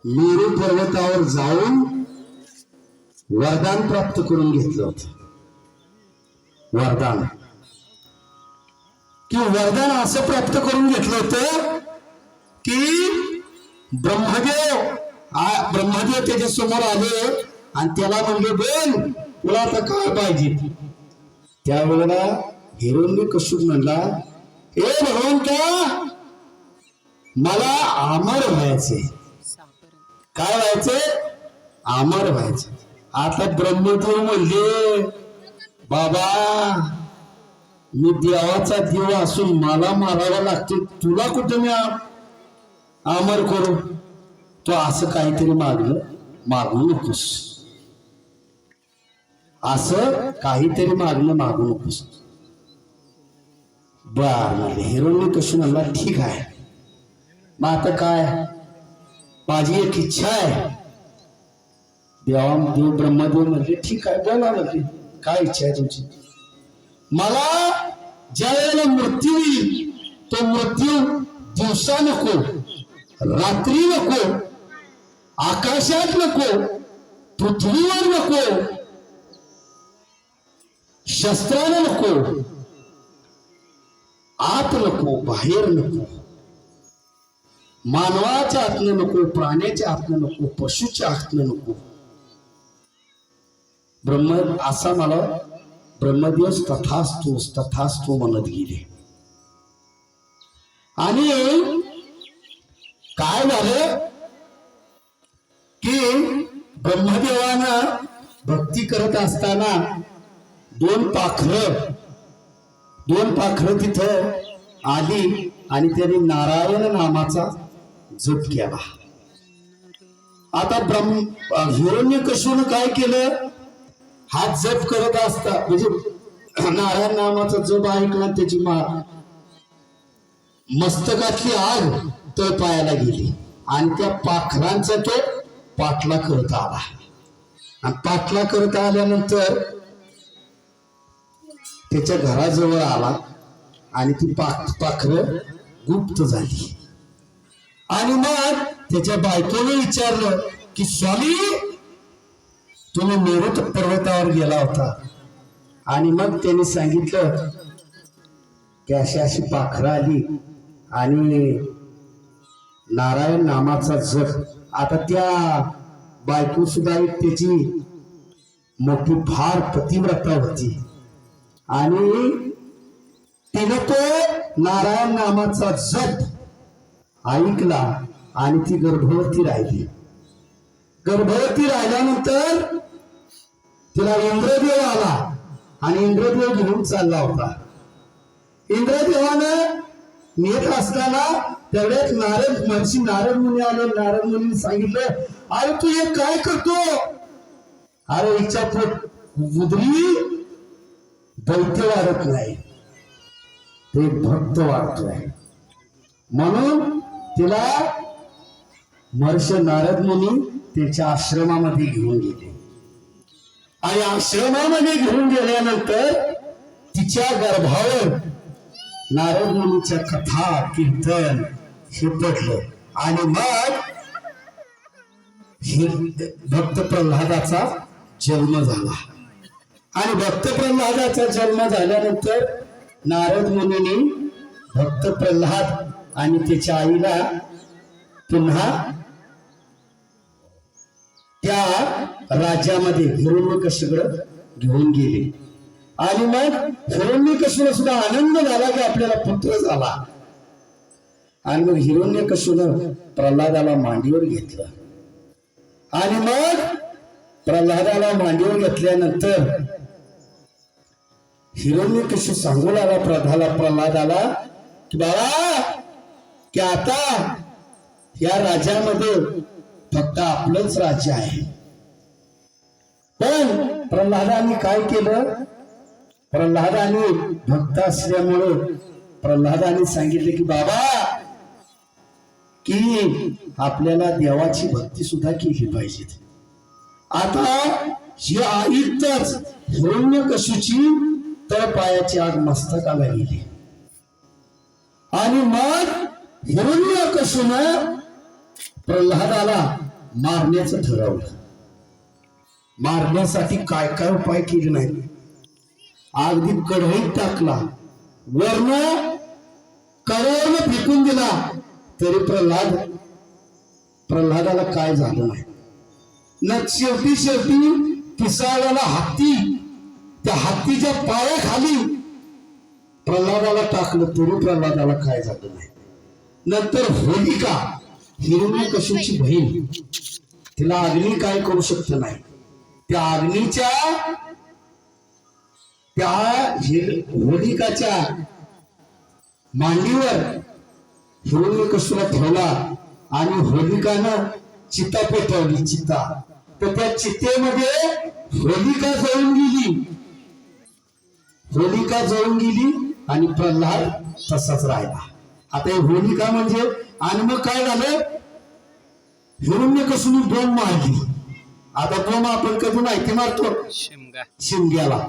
मेरू पर्वतावर जाऊन वरदान प्राप्त करून घेतलं होतं. वरदान की वरदान असं प्राप्त करून घेतलं होतं की ब्रह्मदेव त्याच्या समोर आले आणि त्याला म्हणले, बोल तुला आता काय पाहिजे. त्यावेळेला हिरण्यकश्यप म्हणला, हे भगवंता मला अमर व्हायचे. काय व्हायचे? अमर व्हायचे. आता ब्रह्मदेव म्हणले, बाबा मी देवाचा देव असून मला मारावा लागतो, तुला कुठे मी अमर करू. तो असं काहीतरी मागू नकोस. असं काहीतरी मागू नकोस. बर हिरण्यकश्यप म्हणला, ठीक आहे मग आता काय, माझी एक इच्छा आहे. देव ब्रह्मदेव म्हणले, ठीक आहे बोला म्हणले, काय इच्छा आहे तुमची. मला ज्या वेळेला मृत्यू येईल तो मृत्यू दिवसा नको, रात्री नको, आकाशात नको, पृथ्वीवर नको, शस्त्रानं नको, आत नको, बाहेर नको, मानवाच्या हातनं नको, प्राण्याच्या हातनं नको, पशुच्या हातनं नको. असा मला ब्रह्मदेव तथास्तु म्हणत गेले. आणि काय झालं की ब्रह्मदेवानं भक्ती करत असताना दोन पाखरं तिथं आली आणि त्यांनी नारायण नामाचा जप केला. आता हिरण्यकश्यपूने काय केलं, हात जप करत असता म्हणजे नारायण नामाचा जप ऐकला, त्याची मस्तकातली आग तळ पायाला गेली आणि त्या पाखरांचा तो पाठला करत आला. आणि पाठला करत आल्यानंतर त्याच्या घराजवळ आला आणि ती पाखरं गुप्त झाली. आणि मग त्याच्या बायकोने विचारलं की स्वामी तुम्ही मेरू पर्वतावर गेला होता. आणि मग त्याने सांगितलं की अशी पाखरं आली आणि नारायण नामाचा जप. आता त्या बायको सुद्धा एक त्याची मोठी फार पतिव्रता होती आणि तिने तो नारायण नामाचा जप ऐकला आणि ती गर्भवती राहिली. गर्भवती राहिल्यानंतर तिला इंद्रदेव आला आणि इंद्रदेव घेऊन चालला होता. इंद्रदेवानं नेत असताना तेवढ्यात नारद मुनी आले. नारद मुनीने सांगितलं, अरे तू हे काय करतो. अरे हिच्या उदरी दैत्य वाढत नाही, ते भक्त वाढतोय. म्हणून तिला महर्षी नारद मुनी त्याच्या आश्रमामध्ये घेऊन गेले. आणि आश्रमामध्ये घेऊन गेल्यानंतर तिच्या गर्भावर नारद मुनीच्या कथा कीर्तन हे पडलं. आणि मग भक्त प्रल्हादाचा जन्म झाला. आणि भक्त प्रल्हादाचा जन्म झाल्यानंतर नारद मुनीने भक्त प्रल्हाद आणि त्याच्या आईला पुन्हा त्या राज्यामध्ये हिरण्यकश्यपूकडे घेऊन गेले. आणि मग हिरण्यकश्यपूला सुद्धा आनंद झाला की आपल्याला पुत्र झाला. आणि मग हिरण्यकश्यपूने प्रल्हादाला मांडीवर घेतलं. आणि मग प्रल्हादाला मांडीवर घेतल्यानंतर हिरण्यकश्यप सांगू लागला प्रल्हादाला की बाबा की आता या राज्यामध्ये फक्त आपलंच राज्य आहे. पण प्रल्हादाने काय केलं, प्रल्हादाने भक्त असल्यामुळे प्रल्हादाने सांगितले की बाबा की आपल्याला देवाची भक्ती सुद्धा केली पाहिजे. आता ही आईतच हिरण्यकश्यपूची तळपायाची आग मस्तकाला गेली. आणि मग हिरण्यकश्यपूने प्रल्हादाला मारण्याचं ठरवलं. मारण्यासाठी काय काय उपाय केले नाही. अगदी कढईत टाकला, वर्ण कळवून फेकून दिला, तरी प्रल्हादाला काय झालं नाही. न शेवटी पिसाळ्याला हत्ती, त्या हत्तीच्या पायाखाली प्रल्हादाला टाकलं, तरी प्रल्हादाला काय झालं नाही. नंतर होलिका, हिरण्यकश्यपूची बहीण, तिला अग्नी काय करू शकत नाही. त्या अग्नीच्या त्या होलिकाच्या मांडीवर हिरण्यकश्यपूला ठेवला आणि होलिकानं चिता पेटवली. चिता, तर त्या चितेमध्ये होलिका जळून गेली आणि प्रल्हाद तसाच राहिला. आता हे होलिका म्हणजे, आणि मग काय झालं, हिरण्यकश्यपूने बोंब मारली. आता बोंब आपण कधी माहिती मारतो शिमग्याला,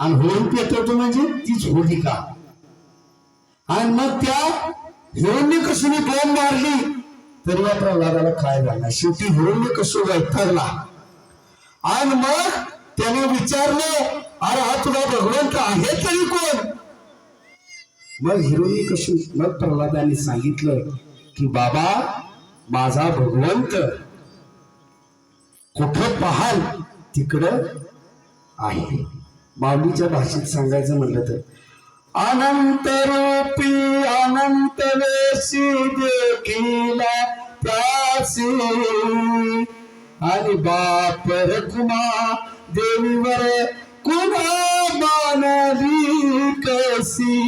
आणि होळी पेटवतो म्हणजे तीच होलिका. आणि मग त्या हिरण्यकश्यपूने बोंब मारली, तरी या प्रल्हादाला काय झालं. शेवटी हिरण्यकश्यप वैतागला आणि मग त्याने विचारलं, अरे हा तुला भगवंत आहे तरी कोण. मग हिरण्यकश्यप, मग प्रल्हादाने सांगितलं की बाबा, माझा भगवंत कुठं पाहाल तिकडं आहे. माऊलीच्या भाषेत सांगायचं म्हणलं तर, अनंत रूपी अनंत वेशी देखीला त्यासी, आणि बाप रखुमा देवीवर कुणा मानली कशी.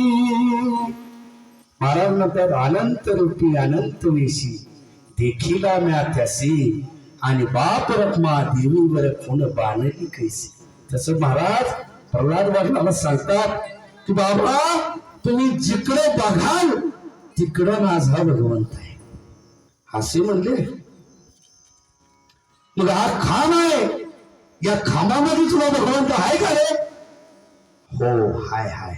महाराज म्हणतात, अनंत रूपी अनंत वेशी देखीला म्या त्यासी, आणि बाप रखुमा देवीवर कुण बांधली कैसी. तसं महाराज प्रल्हाद वडिलांना सांगतात की बाबा, तुम्ही जिकडे बघाल तिकडं माझा भगवंत आहे, असे म्हणले. मग हा खांब आहे, या खांबामध्ये तुला भगवंत आहे का रे. हो हाय.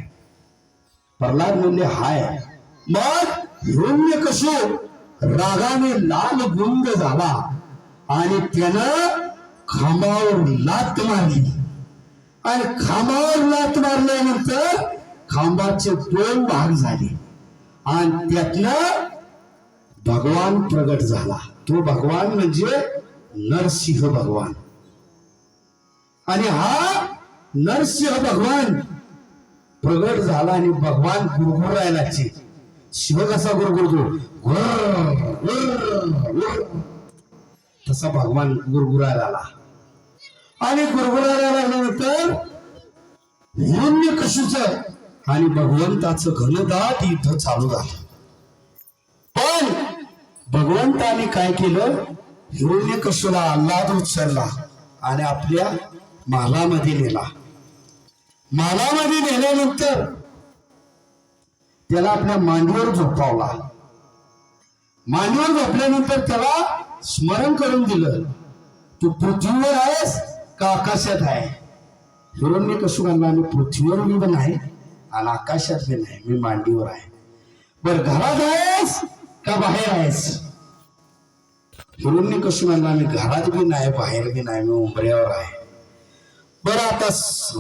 प्रल्हाद म्हणले हाय. मग हिरण्यकश्यप रागाने लाल गुंग झाला आणि त्यानं खांबावर लात मारली. आणि खांबावर लात मारल्यानंतर खांबाचे 2 भाग झाले आणि त्यातनं भगवान प्रगट झाला. तो भगवान म्हणजे नरसिंह भगवान. आणि हा नरसिंह भगवान प्रगट झाला आणि भगवान गुरगुरायला लागले. शिव कसा गुरगुरतो, तसा भगवान गुरगुरायला आला. आणि गुरगुरायला लागल्यानंतर हिरण्यकश्यपूचं आणि भगवंताचं घनदाट युद्ध चालू झालं. पण भगवंताने काय केलं, हिरण्यकश्यपूला आल्हाद उचलला आणि आपल्या महालामध्ये नेला. महालामध्ये नेल्यानंतर त्याला आपल्या मांडीवर झोपावला. मांडीवर झोपल्यानंतर त्याला स्मरण करून दिलं, तू पृथ्वीवर आहेस का आकाशात आहे. हिरण्यकश्यपूला मी पृथ्वीवर बी नाही आणि आकाशात बी नाही, मी मांडीवर आहे. बर घरात आहेस का बाहेर आहेस. हिरण्यकश्यपूला मी घरात बी नाही बाहेर बी नाही, मी उंबऱ्यावर आहे. बरं आता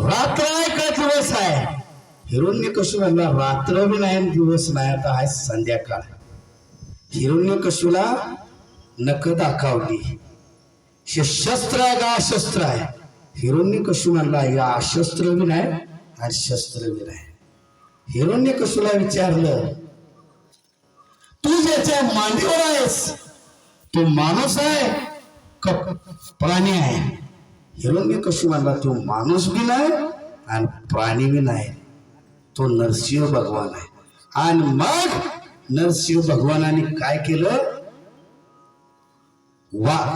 रात्र आहे का दिवस आहे. हिरण्यकश्यपूला रात्र बी नाही दिवस नाही, आता आहे संध्याकाळ. हिरण्यकश्यपूला नख दाखवली, शस्त्र आहे का अशस्त्र आहे. हिरण्यकश्यपूला या अशस्त्र बी नाही आणि शस्त्र बी नाही. हिरण्यकश्यपूला विचारलं, तू ज्याच्या मांडीवर आहेस तो माणूस आहे का प्राणी आहे. हिरण्यकश्यपूला तो माणूस बी नाही आणि प्राणी बी नाही, तो नरसिंह भगवान आहे. आणि मग नरसिंह भगवानाने काय केलं,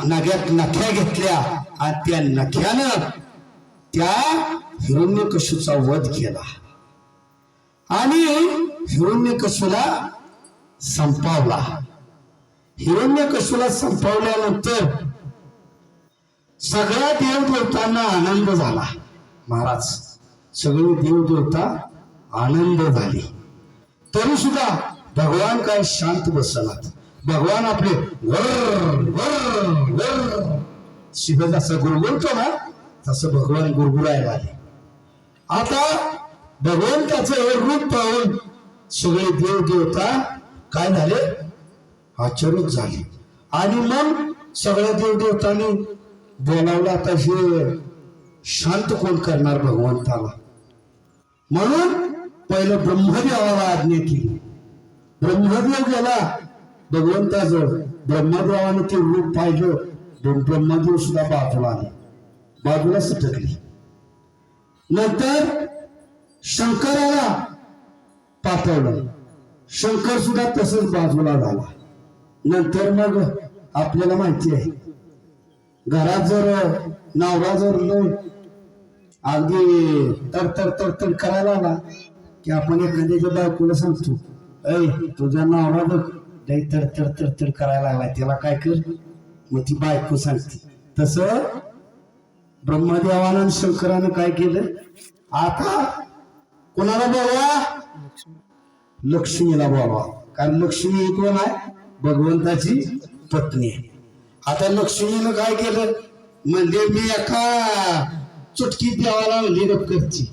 नग्यात नख्या घेतल्या आणि त्या नख्यानं त्या हिरण्यकश्यपूचा वध केला आणि हिरण्यकश्यपूला संपवला. हिरण्यकश्यपूला संपवल्यानंतर सगळ्या देवदेवतांना आनंद झाला. महाराज सगळे देवदेवता आनंद झाले, तरी सुद्धा भगवान काय शांत बसलात. भगवान आपले वर वर वर सिंह जसं गुरगुरतो ना तसं भगवान गुरगुरायला आले. आता भगवंताचं हे रूप पाहून सगळे देव देवता काय झाले, आश्चर्य झाले. आणि मग सगळ्या देव देवतांनी बोलावलं, आता हे शांत कोण करणार भगवंताला. म्हणून पहिलं ब्रह्मदेवाला आज्ञा केली. ब्रह्मदेव गेला भगवंताजवळ. ब्रह्मदेवाने ते रूप पाहिलं. ब्रह्मदेव सुद्धा बाजूला आले, बाजूला सटकली. नंतर शंकराला पाठवलं. शंकर सुद्धा तसंच बाजूला झाला. नंतर मग आपल्याला माहिती आहे, घरात जर नवरा जर अगदी तर करायला आला की आपण एखाद्याच्या बायकोला सांगतो, ऐ तुझा नवरा बघ लई तर करायला लागला, त्याला काय कर. मग ती बायको सांगते. तसं ब्रह्मदेवानं आणि शंकरानं काय केलं, आता कोणाला बोलवा, लक्ष्मीला बोलवा. कारण लक्ष्मी ही कोण आहे, भगवंताची पत्नी आहे. आता लक्ष्मीनं काय केलं, म्हणजे मी एका चुटकी देवाला निरोप करची.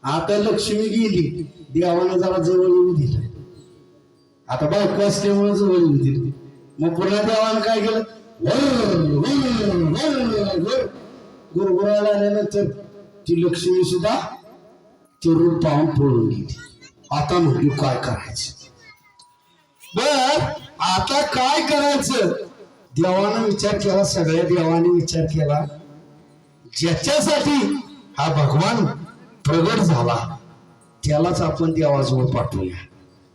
आता लक्ष्मी गेली, देवानं जरा जवळ येऊ दिलं. आता बायको असल्यामुळे जवळ येऊ दिलं. मग पुन्हा देवानं काय केलं, गुरगुरायला आल्यानंतर ती लक्ष्मी सुद्धा ते रूप पाहून पळून गेली. आता म्हटली काय करायचं. बर आता काय करायचं, देवानं विचार केला. सगळ्या देवाने विचार केला, ज्याच्यासाठी हा भगवान प्रगट झाला त्यालाच आपण देवाजवळ पाठवूया.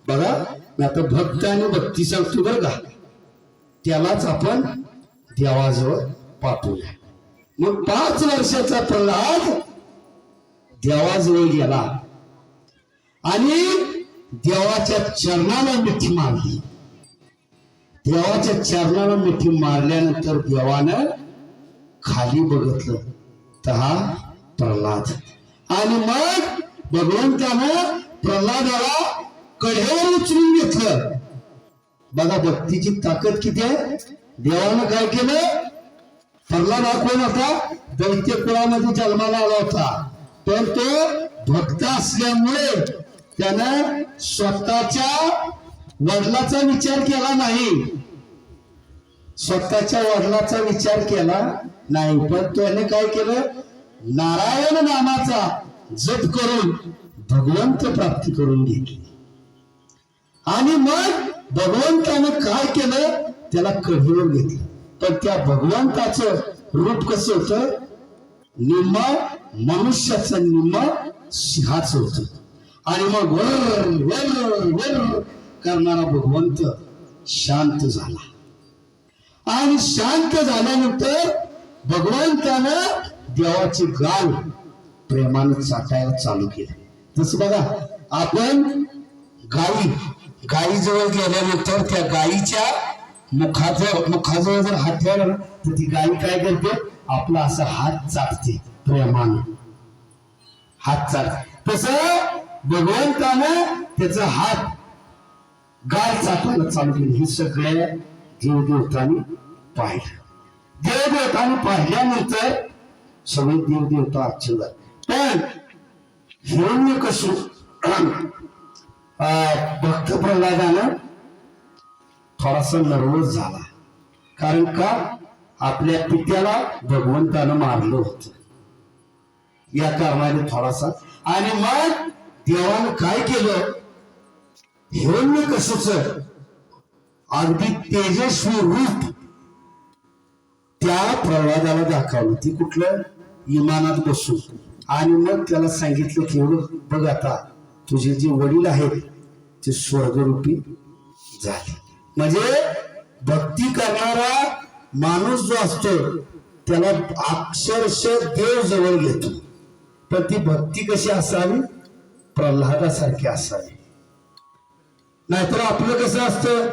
बघा मी आता भक्त आणि भक्ती सांगतो बरं का, त्यालाच आपण देवाजवळ पाठवूया. मग 5 वर्षाचा प्रल्हाद देवाजवळ गेला आणि देवाच्या चरणाला मिठी मारली. देवाच्या चरणाला मिठी मारल्यानंतर देवानं खाली बघितलं तर हा प्रल्हाद. आणि मग भगवंतानं प्रल्हादाला कढ्यावर उचलून घेतलं. बघा भक्तीची ताकद किती आहे. देवानं काय केलं, प्रल्हाद हा कोण होता, दैत्य कुळामध्ये जन्माला आला होता. पण तो भक्त असल्यामुळे त्यानं स्वतःच्या वडिलाचा विचार केला नाही. स्वतःच्या वडिलाचा विचार केला नाही, पण त्याने काय केलं, नारायण नामाचा जप करून भगवंत प्राप्ती करून घेतली. आणि मग भगवंतानं काय केलं, त्याला कढीवर घेतलं. पण त्या भगवंताचं रूप कसं होतं, निम्म मनुष्याचं निम्म सिंहाचं होतं. आणि मग वर वर वर करणारा भगवंत शांत झाला. आणि शांत झाल्यानंतर भगवंतानं देवाची गाल प्रेमानं चाटायला चालू केलं. जसं बघा आपण गायीजवळ गेल्यानंतर त्या गायीच्या मुखाजवळ जर हात ठेवला ना तर ती गायी काय करते, आपला असा हात चाटते, प्रेमानं हात चाटते. तसं भगवंतानं त्याचा हात गाय चाटायला चालू केली. हे सगळ्या देवदेवतांनी पाहिलं. देवदेवतांनी पाहिल्यानंतर सगळे देवदेवता आश्चर्य. पण हिरण्यकश्यप भक्त प्रल्हादानं थोडासा नर्वस झाला. कारण का, आपल्या पित्याला भगवंतानं मारलं होतं या कारणाने थोडासा. आणि मग देवानं काय केलं, हिरण्यकश्यपचं अगदी तेजस्वी रूप त्या प्रल्हादाला दाखवलं. ती कुठलं, विमानात बसून. आणि मग त्याला सांगितलं की बघ आता तुझे जे वडील आहेत ते स्वर्गरूपी झाले. म्हणजे भक्ती करणारा माणूस जो असतो त्याला अक्षरशः देव जवळ घेतो. पण ती भक्ती कशी असावी, प्रल्हादासारखी असावी. नाहीतर आपलं कसं असतं,